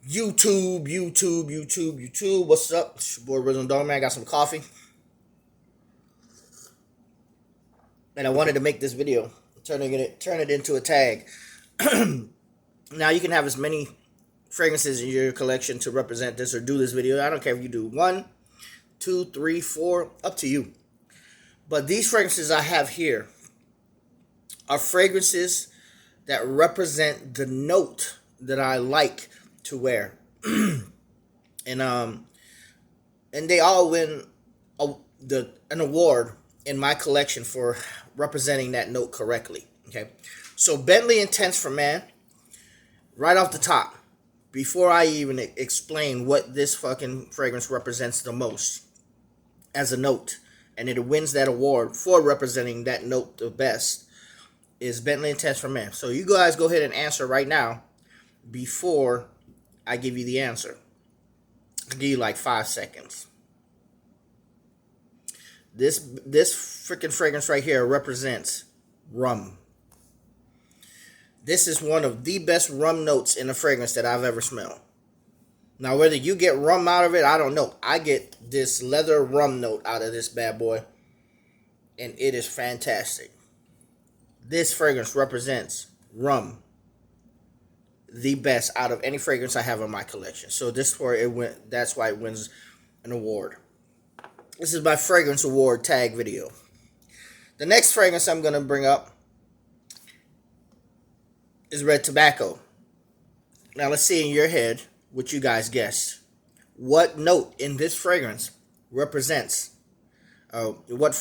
YouTube. What's up? It's your boy Original Dog Man. I got some coffee. And I wanted to make this video. Turn it into a tag. Now you can have as many fragrances in your collection to represent this or do this video. I don't care if you do 1, 2, 3, 4, up to you. But these fragrances I have here are fragrances that represent the note that I like to wear. and they all win an award in my collection for representing that note correctly. Okay, so Bentley Intense for Man, right off the top, before I even explain what this fucking fragrance represents the most as a note, and it wins that award for representing that note the best, is Bentley Intense for Man. So you guys go ahead and answer right now before I give you the answer. I'll give you like 5 seconds. This freaking fragrance right here represents rum. This is one of the best rum notes in a fragrance that I've ever smelled. Now, whether you get rum out of it, I don't know. I get this leather rum note out of this bad boy, and it is fantastic. This fragrance represents rum, the best out of any fragrance I have in my collection. So that's why it wins an award. This is my fragrance award tag video. The next fragrance I'm going to bring up is Red Tobacco. Now let's see in your head what you guys guessed. What note in this fragrance represents what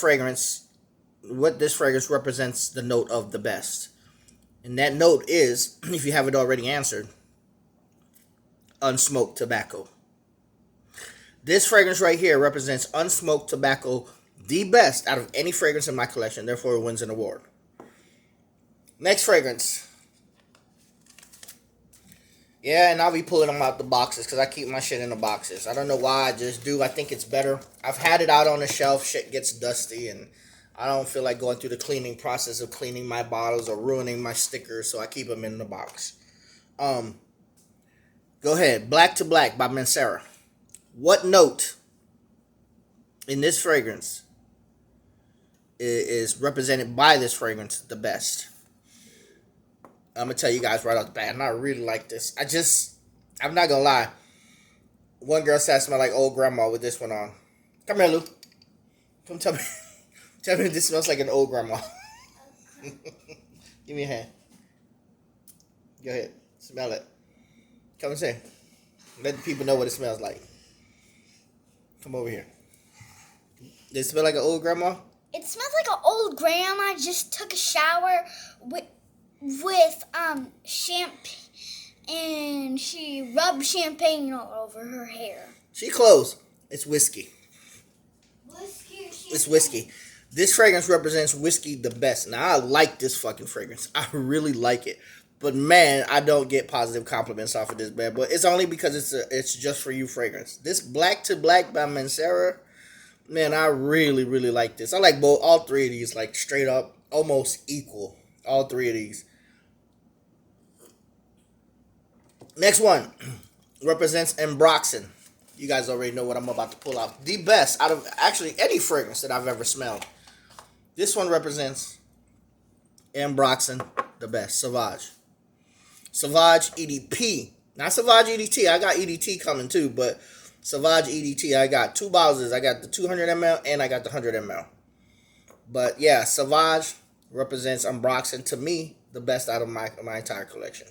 this fragrance represents the note of the best. And that note is, if you haven't already answered, unsmoked tobacco. This fragrance right here represents unsmoked tobacco the best out of any fragrance in my collection. Therefore, it wins an award. Next fragrance. Yeah, and I'll be pulling them out the boxes because I keep my shit in the boxes. I don't know why, I just do. I think it's better. I've had it out on the shelf. Shit gets dusty, and I don't feel like going through the cleaning process of cleaning my bottles or ruining my stickers, so I keep them in the box. Go ahead. Black to Black by Mancera. What note in this fragrance is represented by this fragrance the best? I'm going to tell you guys right off the bat, and I really like this. I'm not going to lie. One girl said I smell like old grandma with this one on. Come here, Lou. Come tell me. Tell me if this smells like an old grandma. Give me a hand. Go ahead. Smell it. Come and say. Let the people know what it smells like. Come over here. Does it smell like an old grandma? It smells like an old grandma just took a shower with champagne, and she rubbed champagne all over her hair. She close. It's whiskey. It's whiskey. This fragrance represents whiskey the best. Now, I like this fucking fragrance. I really like it. But, man, I don't get positive compliments off of this bad boy. It's only because it's just for you fragrance. This Black to Black by Mancera, man, I really, really like this. I like all three of these, like, straight up, almost equal. All three of these. Next one represents Ambroxan. You guys already know what I'm about to pull out. The best out of actually any fragrance that I've ever smelled. This one represents Ambroxan, the best. Sauvage. Sauvage EDP. Not Sauvage EDT. I got EDT coming too, but Sauvage EDT. I got 2 bottles. I got the 200 ml and I got the 100 ml. But yeah, Sauvage represents Ambroxan, to me, the best out of my entire collection.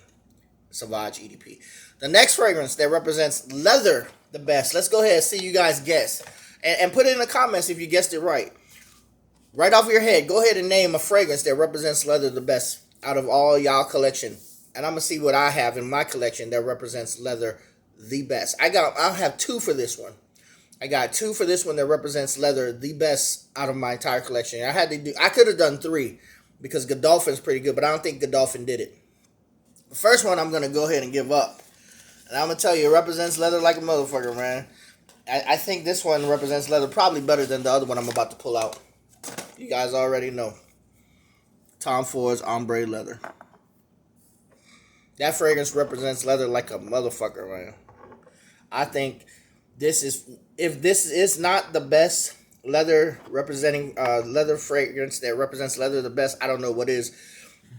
Sauvage EDP. The next fragrance that represents leather the best. Let's go ahead and see you guys guess. And put it in the comments if you guessed it right. Right off your head, go ahead and name a fragrance that represents leather the best out of all y'all collection. And I'm going to see what I have in my collection that represents leather the best. I'll have 2 for this one. I got 2 for this one that represents leather the best out of my entire collection. I could have done 3 because Godolphin's pretty good, but I don't think Godolphin did it. The first one I'm going to go ahead and give up. And I'm going to tell you, it represents leather like a motherfucker, man. I think this one represents leather probably better than the other one I'm about to pull out. You guys already know. Tom Ford's Ombre Leather. That fragrance represents leather like a motherfucker, man. I think this is, if this is not the best leather representing leather fragrance that represents leather the best, I don't know what is.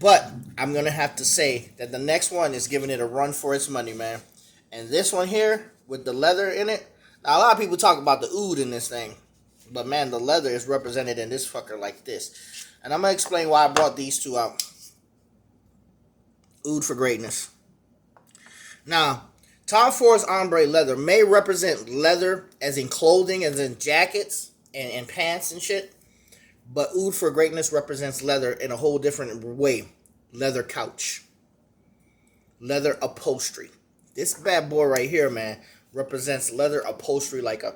But I'm gonna have to say that the next one is giving it a run for its money, man. And this one here with the leather in it. Now a lot of people talk about the oud in this thing, but man, the leather is represented in this fucker like this. And I'm gonna explain why I brought these two out. Oud for greatness. Now, Tom Ford's ombre leather may represent leather as in clothing, as in jackets and pants and shit. But Oud for greatness represents leather in a whole different way. Leather couch. Leather upholstery. This bad boy right here, man, represents leather upholstery like a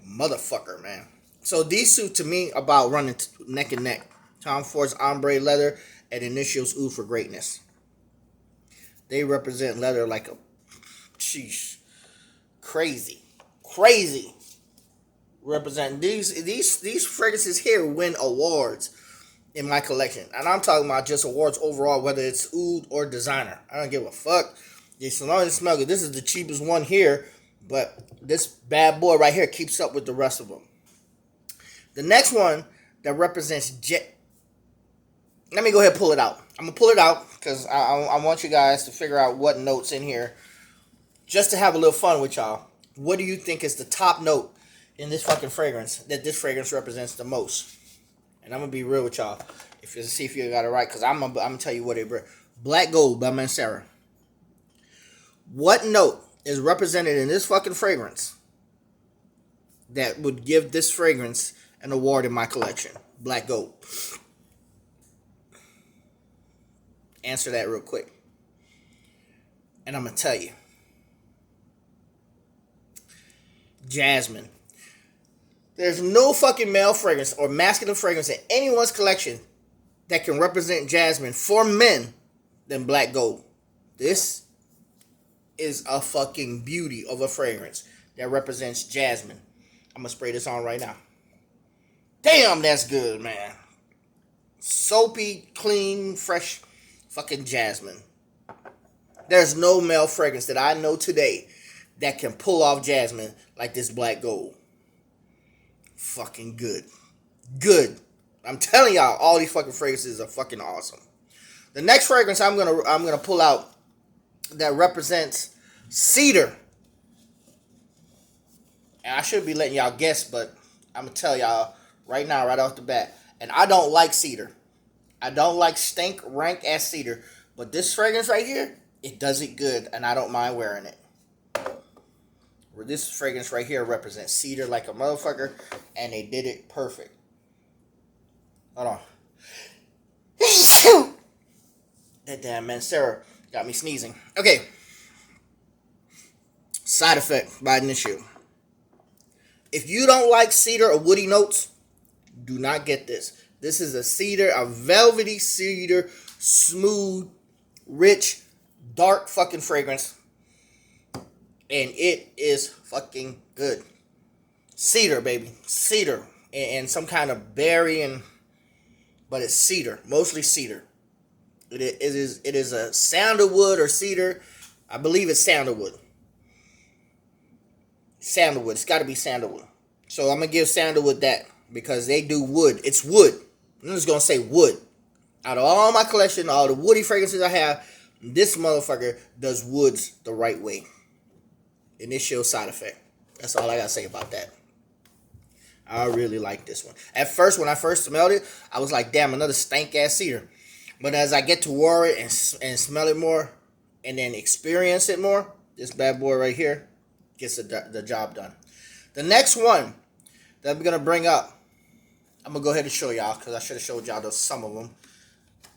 motherfucker, man. So these two to me about running neck and neck. Tom Ford's ombre leather and Initials Oud for greatness. They represent leather like a, sheesh, crazy. Represent these fragrances here win awards in my collection, and I'm talking about just awards overall, whether it's oud or designer. I don't give a fuck. As long as it smells good. This is the cheapest one here, but this bad boy right here keeps up with the rest of them. The next one that represents jet. Let me go ahead and pull it out. I'm gonna pull it out because I want you guys to figure out what notes in here, just to have a little fun with y'all. What do you think is the top note in this fucking fragrance that this fragrance represents the most? And I'm gonna be real with y'all, if you see if you got it right, because I'm gonna tell you what it brings. Black Gold by Mancera. What note is represented in this fucking fragrance that would give this fragrance an award in my collection? Black Gold. Answer that real quick. And I'm gonna tell you. Jasmine. There's no fucking male fragrance or masculine fragrance in anyone's collection that can represent jasmine for men than Black Gold. This is a fucking beauty of a fragrance that represents jasmine. I'm gonna spray this on right now. Damn, that's good, man. Soapy, clean, fresh fucking jasmine. There's no male fragrance that I know today that can pull off jasmine like this Black Gold. Fucking good. Good. I'm telling y'all, all these fucking fragrances are fucking awesome. The next fragrance I'm gonna pull out that represents cedar. And I should be letting y'all guess, but I'm gonna tell y'all right now, right off the bat. And I don't like cedar. I don't like stank, rank ass cedar. But this fragrance right here, it does it good, and I don't mind wearing it. This fragrance right here represents cedar like a motherfucker, and they did it perfect. Hold on. That damn Mancera got me sneezing. Okay. Side Effect by Initio. If you don't like cedar or woody notes, do not get this. This is a cedar, a velvety cedar, smooth, rich, dark fucking fragrance. And it is fucking good. Cedar, baby. Cedar. And some kind of berry, but it's cedar. Mostly cedar. It is a sandalwood or cedar. I believe it's sandalwood. Sandalwood. It's got to be sandalwood. So I'm going to give sandalwood that, because they do wood. It's wood. I'm just going to say wood. Out of all my collection, all the woody fragrances I have, this motherfucker does woods the right way. Initial Side Effect. That's all I got to say about that. I really like this one. At first, when I first smelled it, I was like, damn, another stank ass cedar. But as I get to wear it and smell it more, and then experience it more, this bad boy right here gets the job done. The next one that I'm going to bring up, I'm going to go ahead and show y'all, because I should have showed y'all some of them.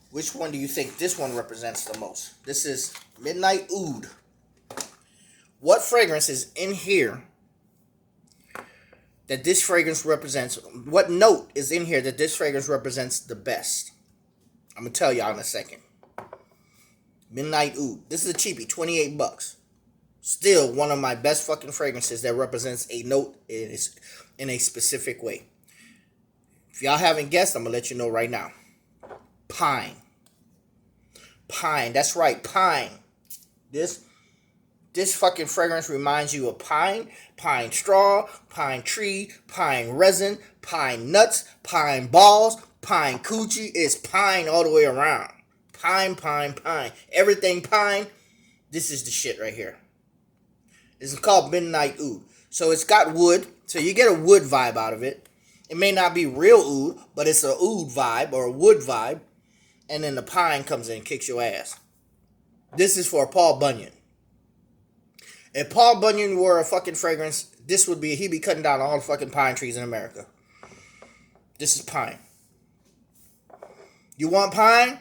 Which one do you think this one represents the most? This is Midnight Oud. What fragrance is in here that this fragrance represents? What note is in here that this fragrance represents the best? I'm going to tell y'all in a second. Midnight Oud. This is a cheapie, 28 bucks. Still one of my best fucking fragrances that represents a note in a specific way. If y'all haven't guessed, I'm going to let you know right now. Pine. Pine. That's right, pine. This fucking fragrance reminds you of pine, pine straw, pine tree, pine resin, pine nuts, pine balls, pine coochie. It's pine all the way around. Pine, pine, pine. Everything pine. This is the shit right here. This is called Midnight Oud. So it's got wood. So you get a wood vibe out of it. It may not be real oud, but it's a oud vibe or a wood vibe. And then the pine comes in and kicks your ass. This is for Paul Bunyan. If Paul Bunyan were a fucking fragrance, this would be, he'd be cutting down all the fucking pine trees in America. This is pine. You want pine?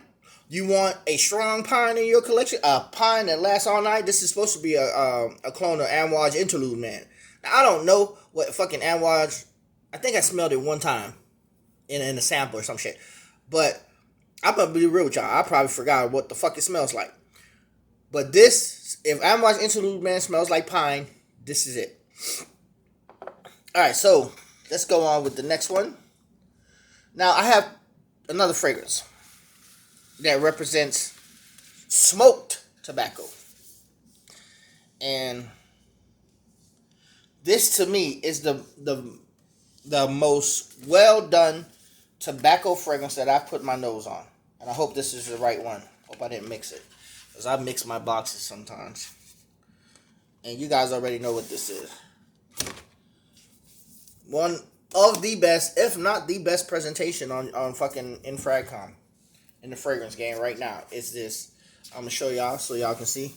You want a strong pine in your collection? A pine that lasts all night? This is supposed to be a clone of Amouage Interlude Man. Now, I don't know what fucking Amouage, I think I smelled it one time in a sample or some shit. But I'm going to be real with y'all. I probably forgot what the fuck it smells like. But this, if Amouage Interlude Man smells like pine, this is it. Alright, so let's go on with the next one. Now, I have another fragrance that represents smoked tobacco. And this, to me, is the most well done tobacco fragrance that I've put my nose on. And I hope this is the right one. Hope I didn't mix it. Because I mix my boxes sometimes. And you guys already know what this is. One of the best, if not the best presentation on fucking Infragcom. In the fragrance game right now. Is this. I'm going to show y'all so y'all can see.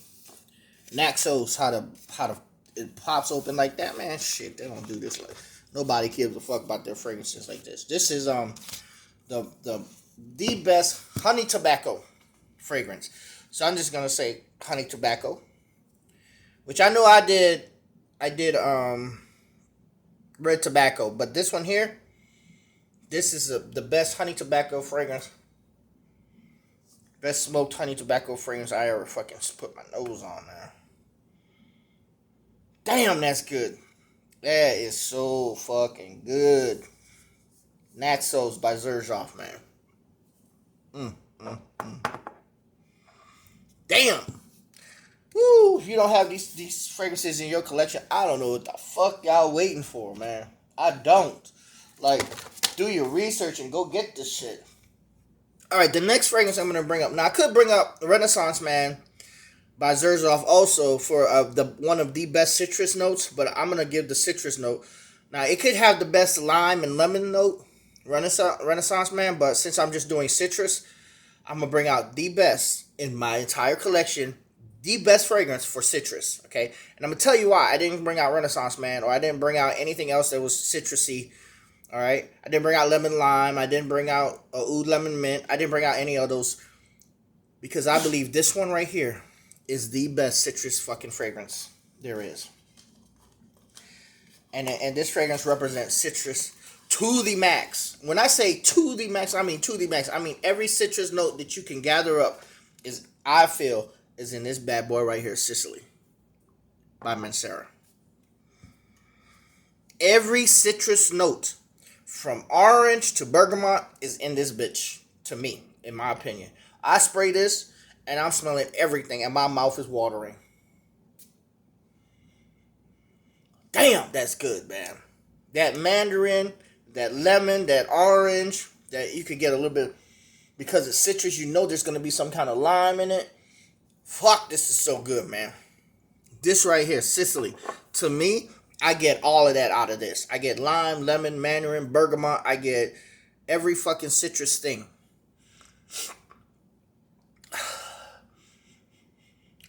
Naxos, how to it pops open like that. Man, shit, they don't do this like. Nobody gives a fuck about their fragrances like this. This is the best honey tobacco fragrance. So I'm just gonna say honey tobacco, which I know I did red tobacco, but this one here, this is the best honey tobacco fragrance, best smoked honey tobacco fragrance I ever fucking put my nose on, man. Damn, that's good. That is so fucking good. Naxos by Xerjoff, man. Damn. Woo, if you don't have these fragrances in your collection, I don't know what the fuck y'all waiting for, man. I don't. Like, do your research and go get this shit. Alright, the next fragrance I'm going to bring up. Now, I could bring up Renaissance Man by Xerjoff also for one of the best citrus notes, but I'm going to give the citrus note. Now, it could have the best lime and lemon note, Renaissance Man, but since I'm just doing citrus, I'm going to bring out the best in my entire collection, the best fragrance for citrus, okay? And I'm going to tell you why I didn't bring out Renaissance Man, or I didn't bring out anything else that was citrusy, all right? I didn't bring out lemon lime. I didn't bring out oud lemon mint. I didn't bring out any of those because I believe this one right here is the best citrus fucking fragrance there is. And this fragrance represents citrus to the max. When I say to the max, I mean to the max. I mean every citrus note that you can gather up I feel is in this bad boy right here, Sicily by Mancera. Every citrus note from orange to bergamot is in this bitch, to me, in my opinion. I spray this and I'm smelling everything and my mouth is watering. Damn, that's good, man. That mandarin, that lemon, that orange, that you could get a little bit, because it's citrus, you know there's going to be some kind of lime in it. Fuck, this is so good, man. This right here, Sicily. To me, I get all of that out of this. I get lime, lemon, mandarin, bergamot. I get every fucking citrus thing.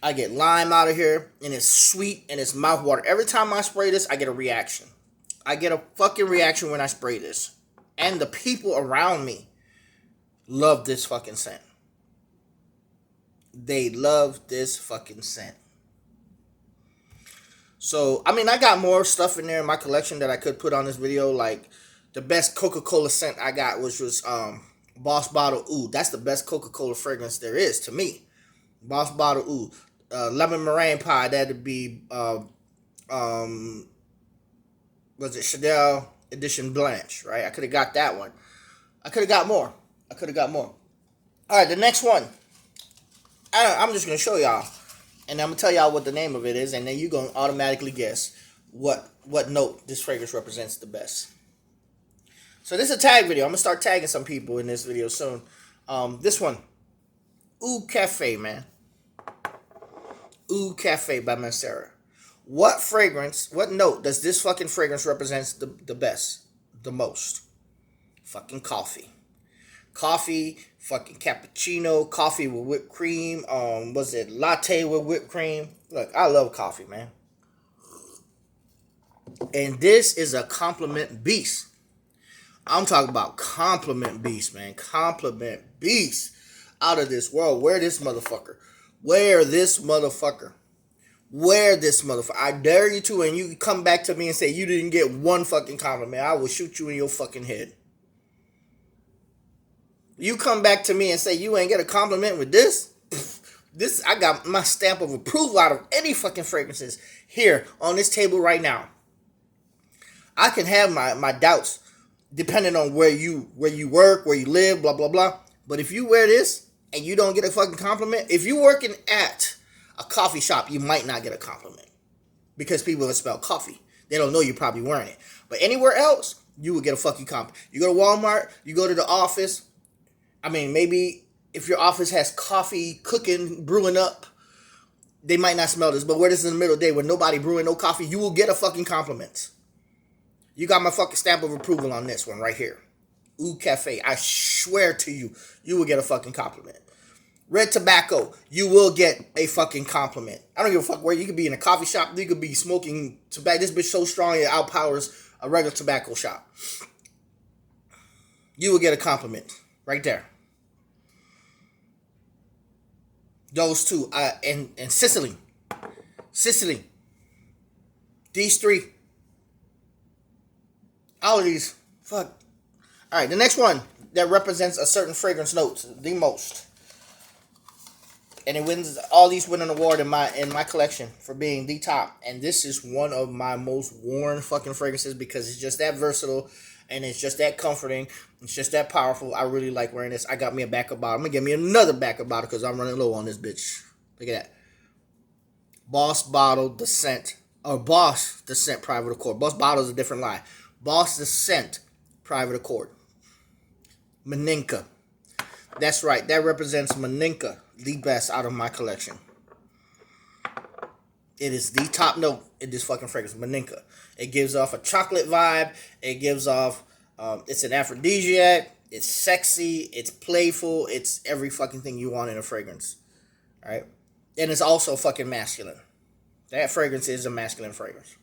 I get lime out of here, and it's sweet, and it's mouthwater. Every time I spray this, I get a reaction. I get a fucking reaction when I spray this. And the people around me love this fucking scent. They love this fucking scent. So, I mean, I got more stuff in there in my collection that I could put on this video. Like, the best Coca-Cola scent I got, which was Boss Bottle Oud. That's the best Coca-Cola fragrance there is to me. Boss Bottle Oud. Lemon meringue pie, that'd be, was it Chanel Edition Blanche, right? I could have got that one. I could have got more. All right, the next one. I'm just gonna show y'all, and I'm gonna tell y'all what the name of it is, and then you're gonna automatically guess what note this fragrance represents the best. So this is a tag video. I'm gonna start tagging some people in this video soon. This one, Oud Cafe, man. Oud Cafe by Mancera. What fragrance, what note does this fucking fragrance represents the best, the most? Fucking coffee. Coffee, fucking cappuccino, coffee with whipped cream. Was it latte with whipped cream? Look, I love coffee, man. And this is a compliment beast. I'm talking about compliment beast, man. Compliment beast. Out of this world. Wear this motherfucker. Wear this motherfucker. Wear this motherfucker. I dare you to, and you come back to me and say you didn't get one fucking compliment. I will shoot you in your fucking head. You come back to me and say you ain't get a compliment with this. This, I got my stamp of approval out of any fucking fragrances here on this table right now. I can have my doubts depending on where you work, where you live, blah, blah, blah. But if you wear this and you don't get a fucking compliment, if you're working at a coffee shop, you might not get a compliment because people that smell coffee, they don't know you're probably wearing it. But anywhere else, you will get a fucking compliment. You go to Walmart, you go to the office. I mean, maybe if your office has coffee cooking, brewing up, they might not smell this. But where this is in the middle of the day with nobody brewing no coffee, you will get a fucking compliment. You got my fucking stamp of approval on this one right here. Oud Cafe. I swear to you, you will get a fucking compliment. Red Tobacco. You will get a fucking compliment. I don't give a fuck where. You could be in a coffee shop. You could be smoking tobacco. This bitch so strong it outpowers a regular tobacco shop. You will get a compliment. Right there. Those two. And Sicily. Sicily. These three. All of these. Fuck. Alright, the next one that represents a certain fragrance note the most. And it wins, all these win an award in my collection for being the top. And this is one of my most worn fucking fragrances because it's just that versatile and it's just that comforting. It's just that powerful. I really like wearing this. I got me a backup bottle. I'm gonna get me another backup bottle because I'm running low on this bitch. Look at that. Boss Bottle The Scent. Or Boss The Scent Private Accord. Boss Bottle is a different line. Boss The Scent Private Accord. Maninka. That's right. That represents Maninka, the best out of my collection. It is the top note in this fucking fragrance, Maninka. It gives off a chocolate vibe. It gives off, it's an aphrodisiac. It's sexy. It's playful. It's every fucking thing you want in a fragrance. Right? And it's also fucking masculine. That fragrance is a masculine fragrance.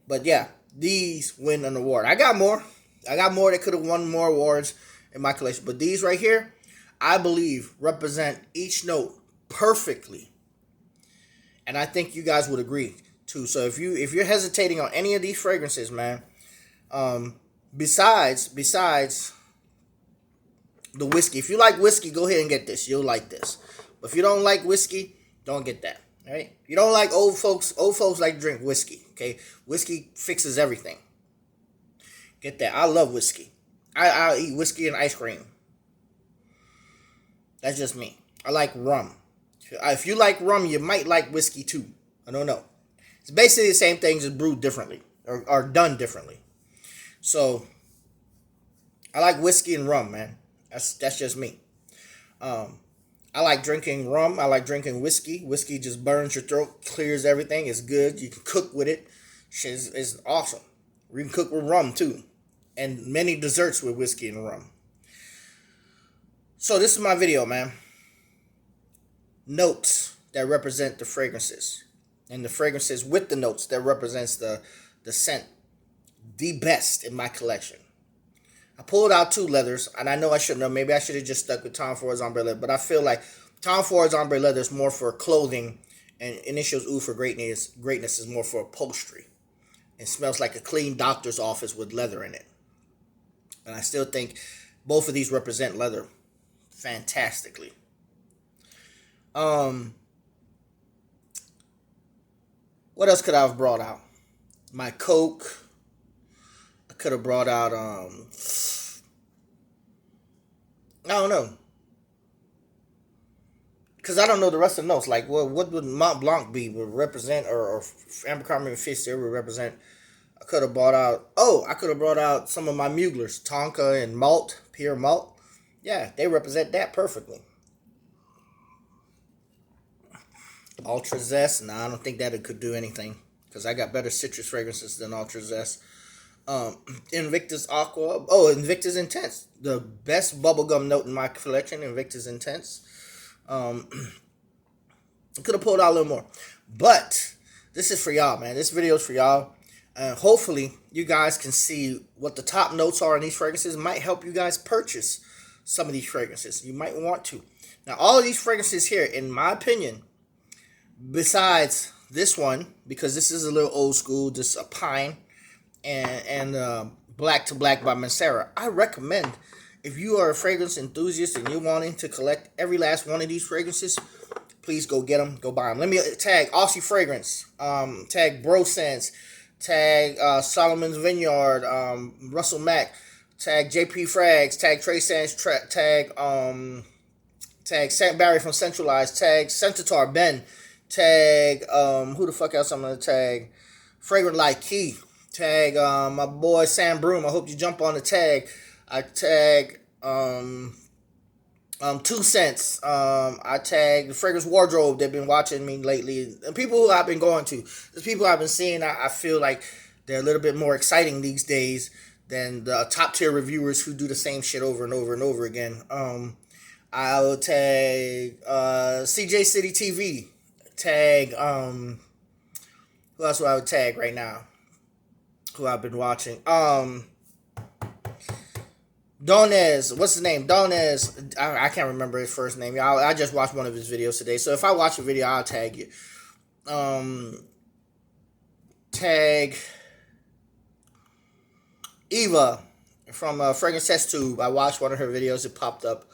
But yeah, these win an award. I got more. I got more that could have won more awards in my collection. But these right here, I believe, represent each note perfectly. And I think you guys would agree too. So if you're hesitating on any of these fragrances, man, besides the whiskey, if you like whiskey, go ahead and get this. You'll like this. But if you don't like whiskey, don't get that. All right? You don't like old folks like to drink whiskey. Okay, whiskey fixes everything. Get that. I love whiskey. I'll eat whiskey and ice cream. That's just me. I like rum. If you like rum, you might like whiskey too. I don't know. It's basically the same thing, just brewed differently or done differently. So I like whiskey and rum, man. That's just me. I like drinking rum. I like drinking whiskey. Whiskey just burns your throat, clears everything. It's good. You can cook with it. Shit is awesome. You can cook with rum too. And many desserts with whiskey and rum. So this is my video, man. Notes that represent the fragrances. And the fragrances with the notes that represents the scent. The best in my collection. I pulled out two leathers, and I know I shouldn't have. Maybe I should have just stuck with Tom Ford's Ombre Leather. But I feel like Tom Ford's Ombre Leather is more for clothing, and Initials Oud for greatness is more for upholstery. It smells like a clean doctor's office with leather in it. And I still think both of these represent leather fantastically. What else could I have brought out? My Coke. I could have brought out, I don't know. because I don't know the rest of the notes. Like, what would Mont Blanc be would represent, or Abercrombie and Fitch there would represent? I could have brought out. Oh, I could have brought out some of my Muglers, Tonka and Malt, Pure Malt. Yeah, they represent that perfectly. Ultra Zest. Nah, I don't think that it could do anything because I got better citrus fragrances than Ultra Zest. Invictus Aqua. Oh, Invictus Intense. The best bubblegum note in my collection, Invictus Intense. I could have pulled out a little more. But this is for y'all, man. This video is for y'all. Hopefully, you guys can see what the top notes are in these fragrances. Might help you guys purchase some of these fragrances. You might want to. Now, all of these fragrances here, in my opinion, besides this one, because this is a little old school, just a pine and Black to Black by Mancera. I recommend, if you are a fragrance enthusiast and you're wanting to collect every last one of these fragrances, please go get them, go buy them. Let me tag Aussie Fragrance, tag Bro Sense, tag Solomon's Vineyard, Russell Mack, tag JP Frags, tag Trey Sands, tag St. Barry from Centralized, tag Centaur Ben, tag who the fuck else I'm gonna tag? Fragrant Like Key. Tag my boy Sam Broom. I hope you jump on the tag. I tag 2 Cents. I tag the Fragrance Wardrobe. They've been watching me lately. And people who I've been going to. The people I've been seeing, I feel like they're a little bit more exciting these days than the top tier reviewers who do the same shit over and over and over again. I'll tag CJ City TV. Tag who else would I would tag right now? Who I've been watching. Donez. What's his name? Donez. I can't remember his first name. I just watched one of his videos today. So if I watch a video, I'll tag you. Tag Eva from Fragrance Test Tube. I watched one of her videos. It popped up.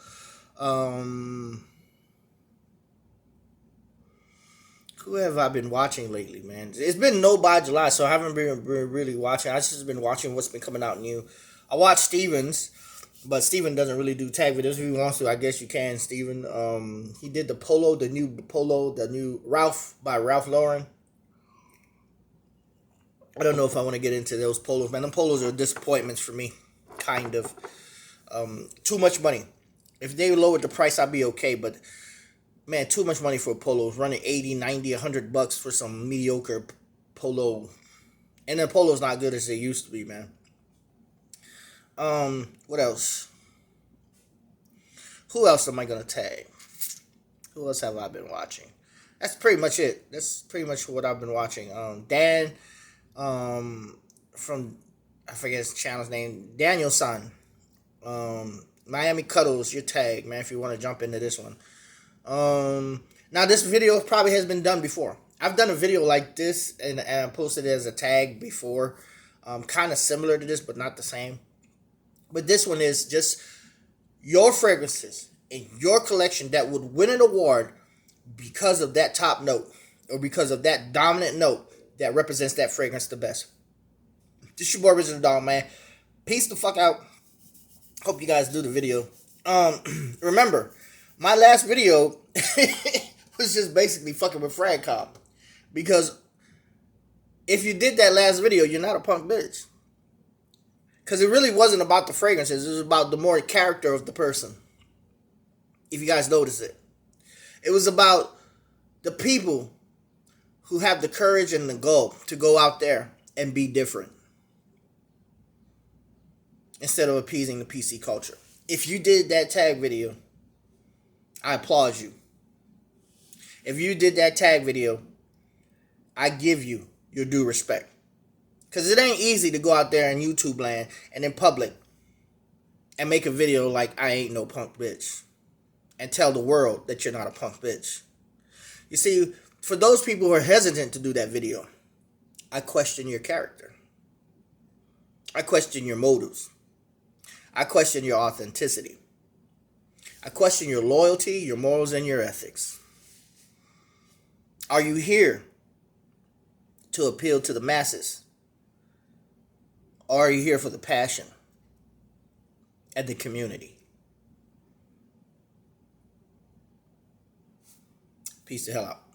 Who have I been watching lately, man? It's been No by July, so I haven't been really watching. I just been watching what's been coming out new. I watched Stevens, but Steven doesn't really do tag videos. If he wants to, I guess you can, Steven. He did the new Ralph by Ralph Lauren. I don't know if I want to get into those polos, man. Them polos are disappointments for me, kind of. Too much money. If they lowered the price, I'd be okay, but man, too much money for polos. Running 80, 90, $100 for some mediocre polo. And the polo's not good as they used to be, man. What else? Who else am I going to tag? Who else have I been watching? That's pretty much it. That's pretty much what I've been watching. Dan, from, I forget his channel's name, Danielson. Miami Cuddles, your tag, man, if you want to jump into this one. Now this video probably has been done before. I've done a video like this and I posted it as a tag before. Kind of similar to this, but not the same. But this one is just your fragrances in your collection that would win an award because of that top note or because of that dominant note that represents that fragrance the best. This your boy Original Dog, man. Peace the fuck out. Hope you guys do the video. Remember, my last video was just basically fucking with Frag Cop. Because if you did that last video, you're not a punk bitch. Because it really wasn't about the fragrances. It was about the more character of the person. If you guys notice it. It was about the people who have the courage and the goal to go out there and be different. Instead of appeasing the PC culture. If you did that tag video, I applaud you. If you did that tag video, I give you your due respect. Because it ain't easy to go out there in YouTube land and in public and make a video like I ain't no punk bitch. And tell the world that you're not a punk bitch. You see, for those people who are hesitant to do that video, I question your character. I question your motives. I question your authenticity. I question your loyalty, your morals, and your ethics. Are you here to appeal to the masses? Or are you here for the passion and the community? Peace the hell out.